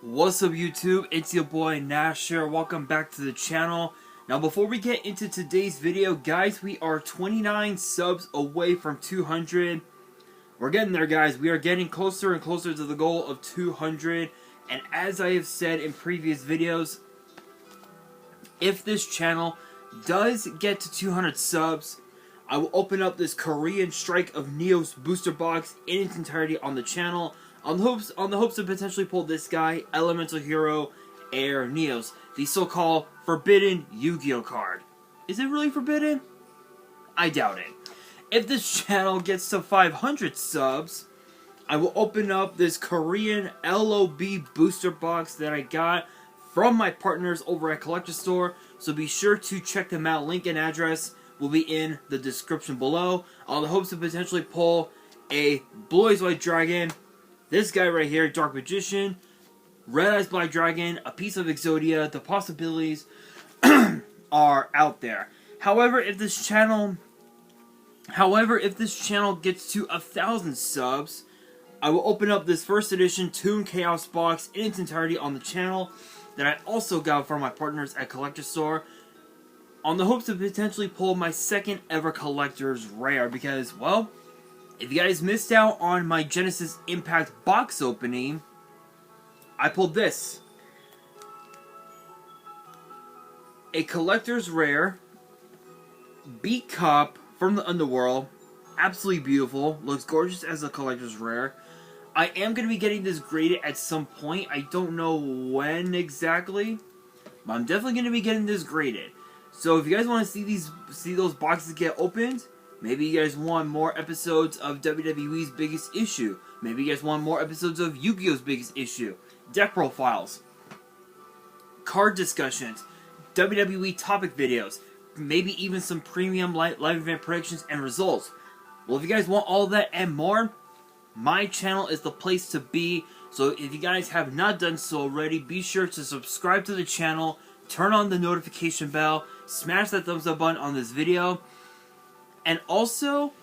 What's up YouTube, it's your boy Nasher. Welcome back to the channel. Now before we get into today's video, guys, we are 29 subs away from 200. We're getting there, guys. We are getting closer and closer to the goal of 200. And as I have said in previous videos, if this channel does get to 200 subs, I will open up this Korean Strike of Neos booster box in its entirety on the channel. On the hopes to potentially pull this guy, Elemental Hero Air Neos, the so-called forbidden Yu-Gi-Oh card. Is it really forbidden? I doubt it. If this channel gets to 500 subs, I will open up this Korean LOB booster box that I got from my partners over at Collector Store, so be sure to check them out. Link and address will be in the description below. On the hopes to potentially pull a Blue Eyes White Dragon, this guy right here, Dark Magician, Red Eyes Black Dragon, a piece of Exodia. The possibilities are out there. However, if this channel gets to 1,000 subs, I will open up this first edition Toon Chaos box in its entirety on the channel that I also got from my partners at Collector Store, on the hopes to potentially pull my second ever collector's rare, because, well, if you guys missed out on my Genesis Impact box opening, I pulled this. A collector's rare Beat Cup from the Underworld. Absolutely beautiful. Looks gorgeous as a collector's rare. I am going to be getting this graded at some point. I don't know when exactly, but I'm definitely going to be getting this graded. So if you guys want to see those boxes get opened, maybe you guys want more episodes of WWE's Biggest Issue. Maybe you guys want more episodes of Yu-Gi-Oh's Biggest Issue. Deck profiles. Card discussions. WWE topic videos. Maybe even some premium live event predictions and results. Well, if you guys want all that and more, my channel is the place to be. So if you guys have not done so already, be sure to subscribe to the channel. Turn on the notification bell. Smash that thumbs up button on this video. And also,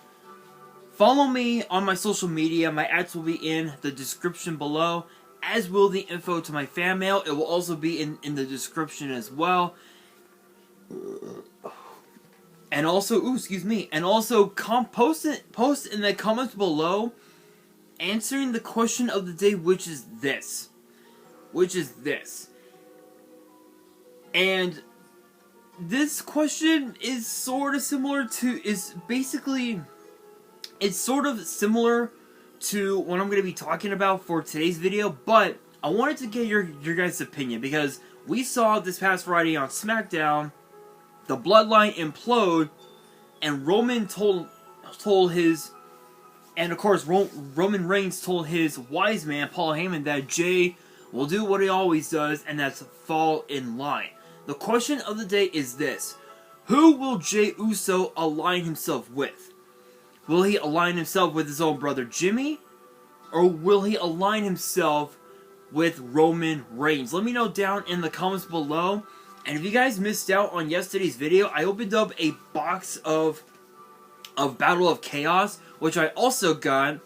follow me on my social media. My ads will be in the description below, as will the info to my fan mail. It will also be in the description as well. And also, post in the comments below, answering the question of the day, which is this. And this question is sort of similar to, it's sort of similar to what I'm going to be talking about for today's video, but I wanted to get your guys' opinion, because we saw this past Friday on SmackDown, the Bloodline implode, and Roman told his, and of course Roman Reigns told his wise man, Paul Heyman, that Jay will do what he always does, and that's fall in line. The question of the day is this: who will Jey Uso align himself with? Will he align himself with his own brother Jimmy? Or will he align himself with Roman Reigns? Let me know down in the comments below. And if you guys missed out on yesterday's video, I opened up a box of Battle of Chaos, which I also got,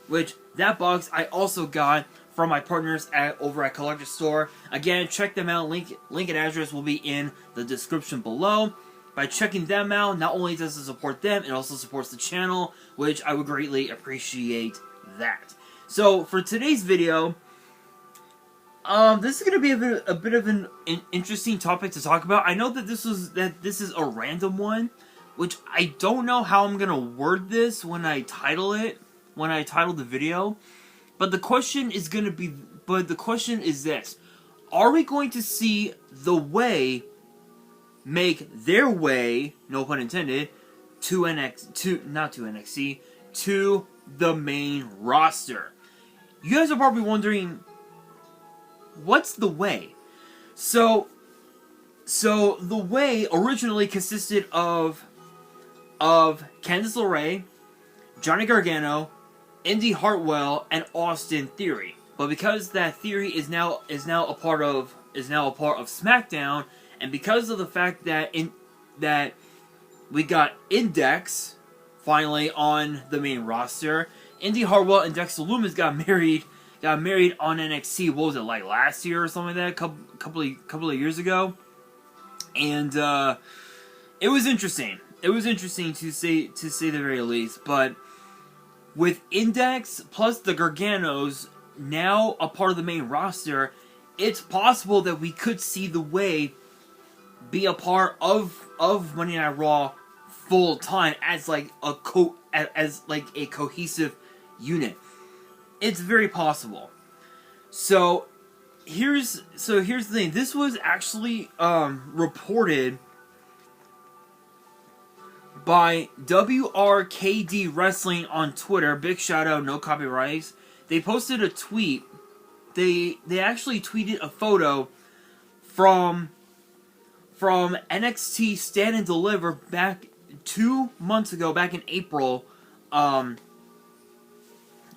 from my partners over at Collector Store. Again, check them out. Link and address will be in the description below. By checking them out, not only does it support them, it also supports the channel, which I would greatly appreciate that. So for today's video, this is going to be a bit of an interesting topic to talk about. I know that this is a random one, which I don't know how I'm going to word this when I title the video. But the question is this: are we going to see the Way make their way, no pun intended, to the main roster? You guys are probably wondering, what's the Way? So the Way originally consisted of Candice LeRae, Johnny Gargano, Indy Hartwell, and Austin Theory. But because that Theory is now a part of SmackDown, and because of the fact that we got Index finally on the main roster, Indy Hartwell and Dexter Lumis got married got married on NXT. What was it, like last year or something like that? Couple of years ago, and it was interesting. It was interesting to say the very least. But with Index plus the Garganos now a part of the main roster, it's possible that we could see the Way be a part of Monday Night Raw full time as like a cohesive unit. It's very possible. So here's the thing. This was actually reported by WRKD Wrestling on Twitter. Big shout out, no copyrights. They posted a tweet. They actually tweeted a photo from NXT Stand and Deliver back 2 months ago, back in April,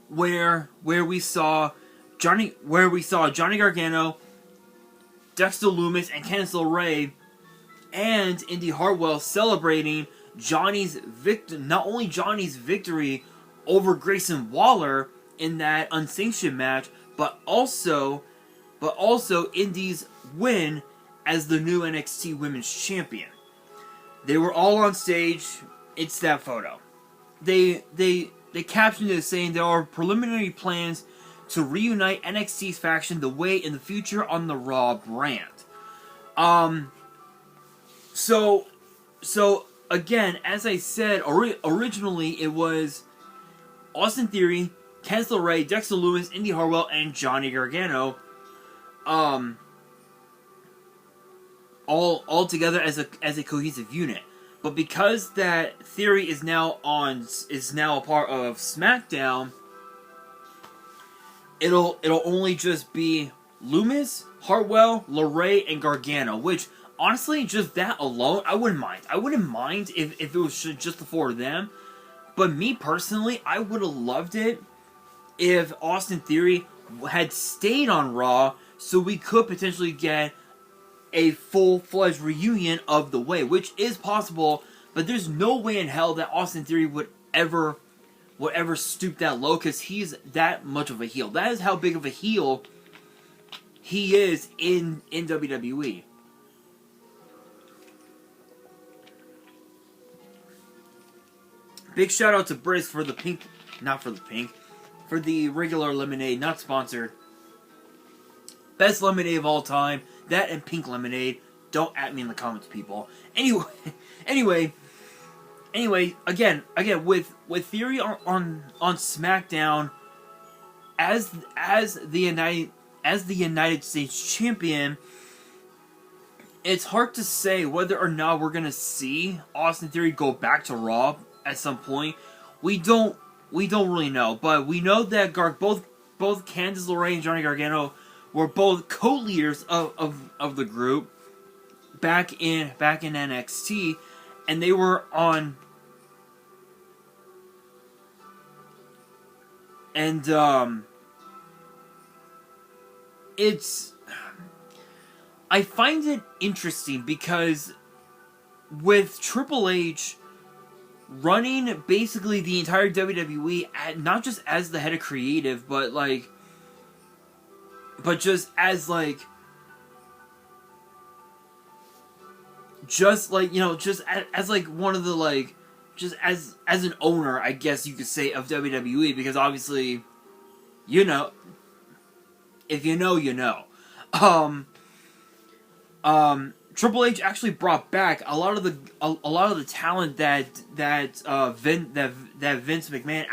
where we saw Johnny Gargano, Dexter Lumis, and Candice LeRae, and Indy Hartwell celebrating not only Johnny's victory over Grayson Waller in that unsanctioned match, but also Indy's win as the new NXT Women's Champion. They were all on stage. It's that photo. They captioned it saying there are preliminary plans to reunite NXT's faction The Way in the future on the Raw brand. So again, as I said, originally it was Austin Theory, Candice LeRae, Dexter Lumis, Indy Hartwell, and Johnny Gargano, all together as a cohesive unit. But because that Theory is now a part of SmackDown, it'll only just be Lumis, Hartwell, LeRae, and Gargano. Which honestly, just that alone, I wouldn't mind. I wouldn't mind if it was just the four of them. But me personally, I would have loved it if Austin Theory had stayed on Raw, so we could potentially get a full-fledged reunion of The Way, which is possible, but there's no way in hell that Austin Theory would ever stoop that low, because he's that much of a heel. That is how big of a heel he is in WWE. Big shout out to Briz for the pink, not for the pink, for the regular lemonade, not sponsored. Best lemonade of all time. That and pink lemonade. Don't at me in the comments, people. Anyway, again, with Theory on SmackDown as the United States Champion, it's hard to say whether or not we're gonna see Austin Theory go back to Raw at some point. We don't really know, but we know that both Candice LeRae and Johnny Gargano were both co-leaders of the group back in NXT, and they were on. And I find it interesting because with Triple H running basically the entire WWE, not just as the head of creative, but just as one of the just as an owner, I guess you could say, of WWE, because obviously, if you know, you know. Triple H actually brought back a lot of the talent that Vince McMahon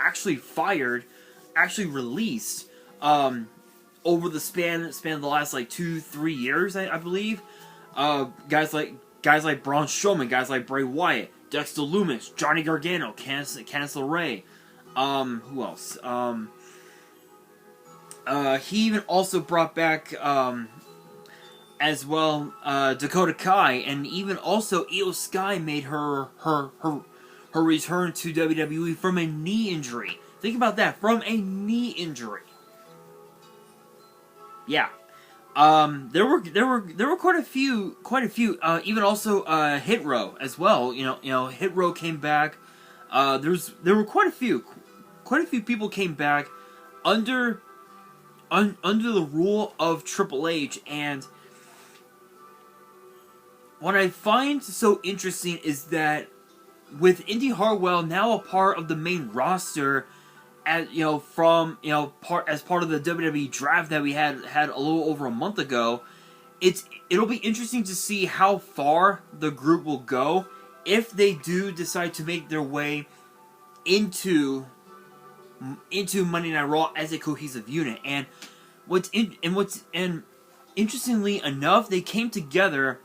actually released over the span of the last 2-3 years, I believe. Guys like Braun Strowman, guys like Bray Wyatt, Dexter Lumis, Johnny Gargano, Candice LeRae. Who else? He even also brought back as well Dakota Kai, and even also Io Sky made her return to WWE from a knee injury. Think about that, from a knee injury. Yeah. There were quite a few. Even also Hit Row as well. Hit Row came back. There were quite a few people came back under under the rule of Triple H. And what I find so interesting is that with Indy Hartwell now a part of the main roster, as from as part of the WWE draft that we had a little over a month ago, it'll be interesting to see how far the group will go if they do decide to make their way into Monday Night Raw as a cohesive unit. And interestingly enough, they came together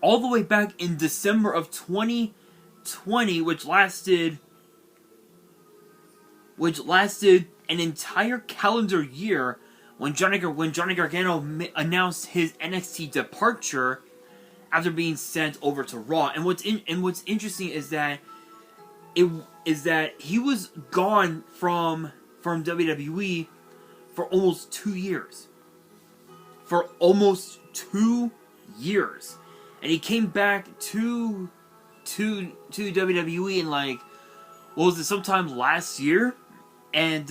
all the way back in December of 2020, which lasted an entire calendar year when Johnny Gargano announced his NXT departure after being sent over to Raw. And what's interesting is that he was gone from WWE for almost 2 years. For almost 2 years. And he came back to WWE in sometime last year. And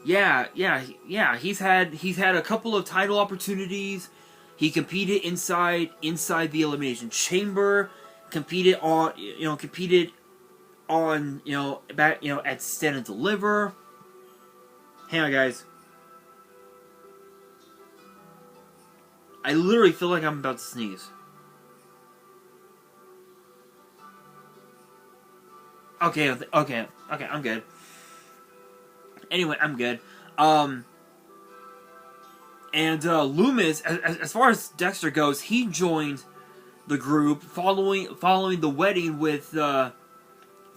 he's had a couple of title opportunities. He competed inside the Elimination Chamber, competed on at Stand and Deliver. Hang on, guys. I literally feel like I'm about to sneeze. Okay, I'm good. Anyway, I'm good. And Loomis, as far as Dexter goes, he joined the group following the wedding with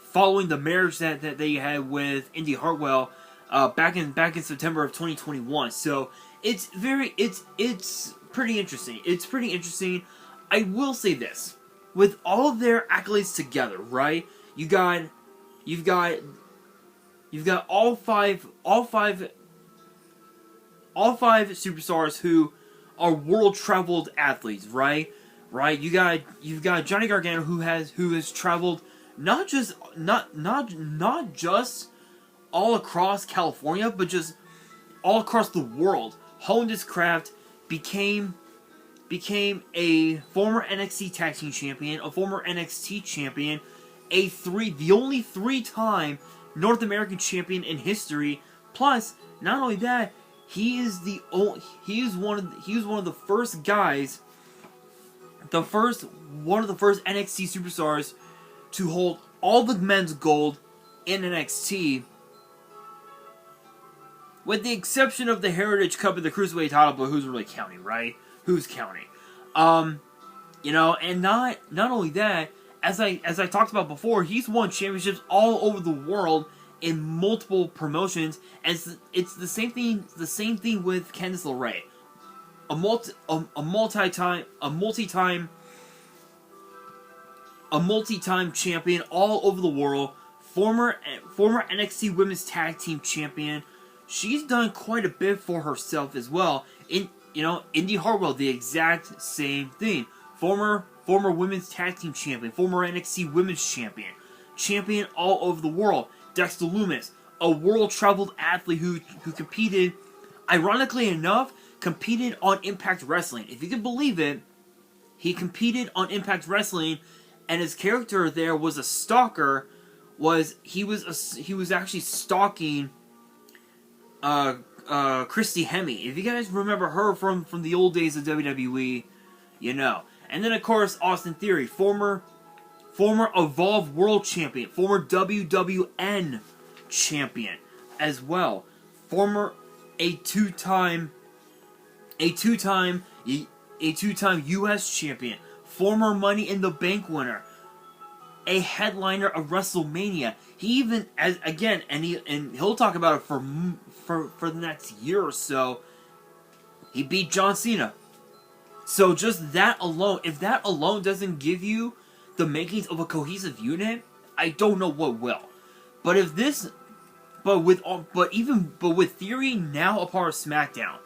following the marriage that they had with Indy Hartwell back in September of 2021. So it's pretty interesting. It's pretty interesting. I will say this: with all of their accolades together, right? You've got all five superstars who are world-traveled athletes, right? You've got Johnny Gargano who has traveled not just all across California, but just all across the world. Honed his craft, became a former NXT Tag Team Champion, a former NXT Champion, the only 3-time North American Champion in history. Plus, not only that, he is one of the first guys, one of the first NXT superstars to hold all the men's gold in NXT, with the exception of the Heritage Cup and the Cruiserweight title. But who's really counting, right? Who's counting? And not only that, as I talked about before, he's won championships all over the world in multiple promotions, and it's the same thing with Candice LeRae, a multi-time champion all over the world, former NXT Women's Tag Team Champion. She's done quite a bit for herself as well. Indy Hartwell, the exact same thing. Former Women's Tag Team Champion, former NXT Women's Champion all over the world. Dexter Loomis, a world-traveled athlete who competed, ironically enough, competed on Impact Wrestling. If you can believe it, he competed on Impact Wrestling, and his character there was a stalker. He was actually stalking Christy Hemme. If you guys remember her from the old days of WWE, you know. And then of course Austin Theory, former Evolve World Champion, former WWN Champion as well, a two-time U.S. Champion, former Money in the Bank winner, a headliner of WrestleMania. He even he'll talk about it for the next year or so. He beat John Cena. So just that alone, if that alone doesn't give you the makings of a cohesive unit, I don't know what will. But with Theory now a part of SmackDown,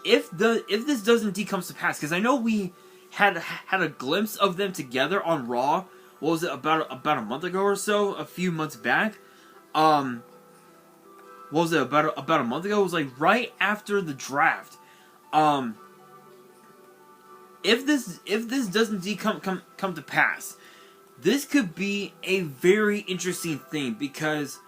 if this doesn't come to pass, because I know we had a glimpse of them together on Raw. What was it, about a month ago or so, a few months back? what was it, about a month ago? It was like right after the draft. If this doesn't come to pass, this could be a very interesting thing, because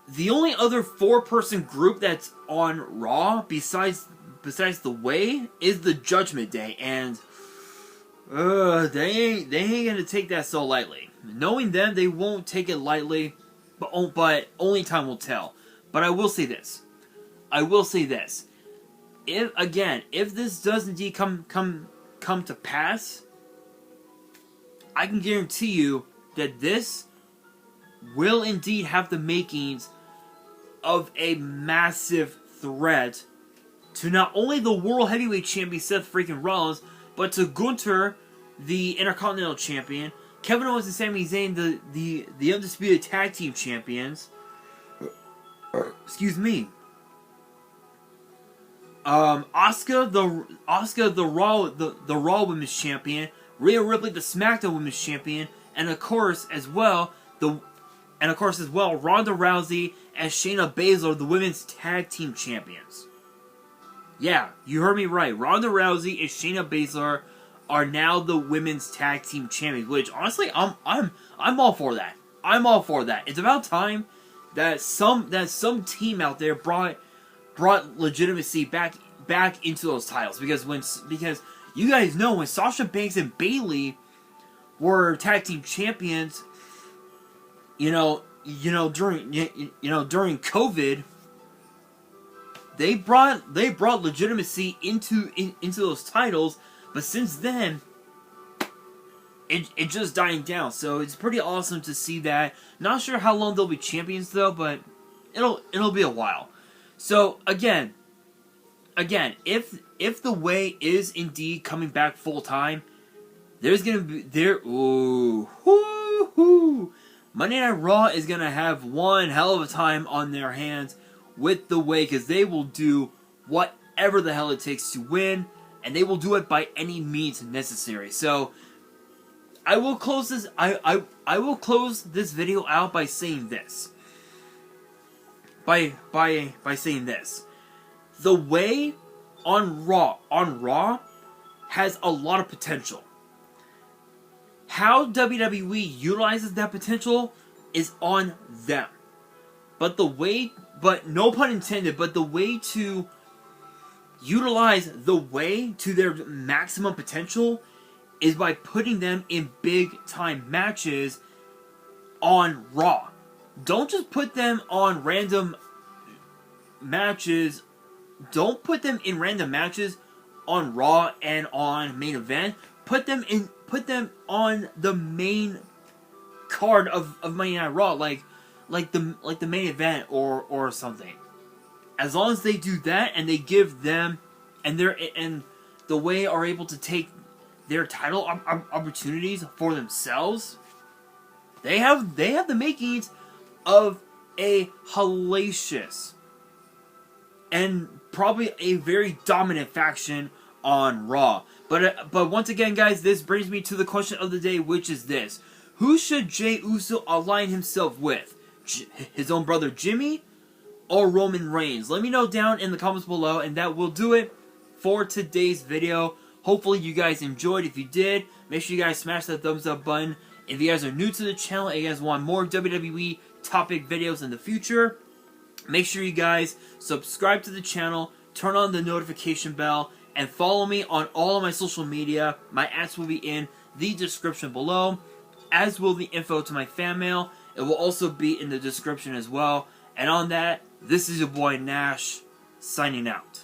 the only other 4-person group that's on Raw besides the Way is the Judgment Day, and they ain't gonna take that so lightly. Knowing them, they won't take it lightly, but only time will tell. But I will say this. If this does indeed come to pass, I can guarantee you that this will indeed have the makings of a massive threat to not only the World Heavyweight Champion Seth freaking Rollins, but to Gunther, the Intercontinental Champion, Kevin Owens and Sami Zayn, the Undisputed Tag Team Champions. Excuse me. Asuka, the Raw Women's Champion, Rhea Ripley, the SmackDown Women's Champion, and of course as well Ronda Rousey and Shayna Baszler, the Women's Tag Team Champions. Yeah, you heard me right. Ronda Rousey and Shayna Baszler are now the Women's Tag Team Champions, which honestly I'm all for that. I'm all for that. It's about time that some team out there brought legitimacy back into those titles, because you guys know when Sasha Banks and Bayley were tag team champions, during COVID, they brought legitimacy into those titles, but since then it just dying down. So it's pretty awesome to see that. Not sure how long they'll be champions though, but it'll be a while. So again, if the Way is indeed coming back full time, there's gonna be Monday Night Raw is gonna have one hell of a time on their hands with the Way, because they will do whatever the hell it takes to win, and they will do it by any means necessary. So I will close this. I will close this video out by saying this. By saying this, the Way on Raw has a lot of potential. How WWE utilizes that potential is on them. But no pun intended, but the way to utilize the Way to their maximum potential is by putting them in big time matches on Raw. Don't just put them on random matches. Don't put them in random matches on Raw and on main event. Put them on the main card of Monday Night Raw, like the main event or something. As long as they do that, and they give them and the Way are able to take their title opportunities for themselves, they have the makings of a hellacious and probably a very dominant faction on Raw. But once again, guys, this brings me to the question of the day, which is this: who should Jey Uso align himself with? His own brother Jimmy or Roman Reigns? Let me know down in the comments below, and that will do it for today's video. Hopefully you guys enjoyed. If you did, make sure you guys smash that thumbs up button. If you guys are new to the channel and you guys want more WWE topic videos in the future, make sure you guys subscribe to the channel, turn on the notification bell, and follow me on all of my social media. My ads will be in the description below, as will the info to my fan mail. It will also be in the description as well. And on that, this is your boy Nash, signing out.